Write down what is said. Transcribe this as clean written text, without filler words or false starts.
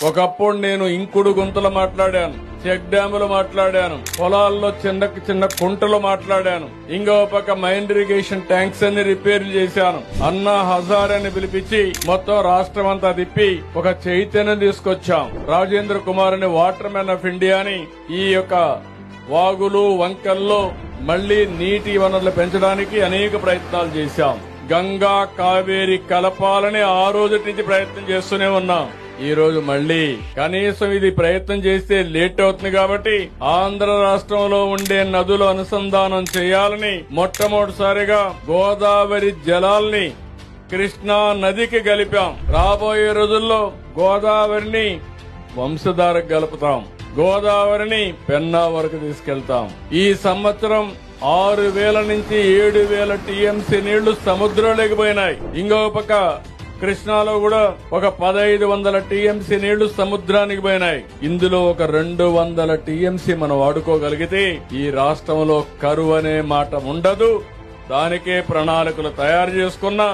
ఒకప్పుడు నేను ఇంకుడు గుంతలు మాట్లాడాను, చెక్ డ్యాములు మాట్లాడాను, పొలాల్లో చిన్న కుంటలు మాట్లాడాను, ఇంకో పక్క మైండ్ ఇరిగేషన్ ట్యాంక్స్ అన్ని రిపేర్లు చేశాను. అన్నా హజార్ అని పిలిపించి మొత్తం రాష్ట్రం అంతా తిప్పి ఒక చైతన్యం తీసుకొచ్చాం. రాజేంద్ర కుమార్ అని వాటర్ మ్యాన్ ఆఫ్ ఇండియా అని ఈ యొక్క వాగులు వంకల్లో మళ్లీ నీటి వనరులు పెంచడానికి అనేక ప్రయత్నాలు చేశాం. గంగా కావేరి కలపాలని ఆ రోజు నుంచి ప్రయత్నం చేస్తూనే ఉన్నాం. ఈ రోజు మళ్లీ కనీసం ఇది ప్రయత్నం చేస్తే లేట్ అవుతుంది కాబట్టి ఆంధ్ర రాష్ట్రంలో ఉండే నదులు అనుసంధానం చేయాలని మొట్టమొదటిసారిగా గోదావరి జలాల్ని కృష్ణా నదికి కలిపాం. రాబోయే రోజుల్లో గోదావరిని వంశధారకు కలుపుతాం, గోదావరిని పెన్నా వరకు తీసుకెళ్తాం. ఈ సంవత్సరం 6,000 నుంచి 7,000 టీఎంసీ నీళ్లు సముద్రంలోకి పోయినాయి. ఇంకో పక్క కృష్ణాలో కూడా ఒక 1,500 టీఎంసీ నీళ్లు సముద్రానికి పోయినాయి. ఇందులో ఒక 200 టీఎంసీ మనం వాడుకోగలిగితే ఈ రాష్ట్రంలో కరువు అనే మాట ఉండదు. దానికే ప్రణాళికలు తయారు చేసుకున్నా.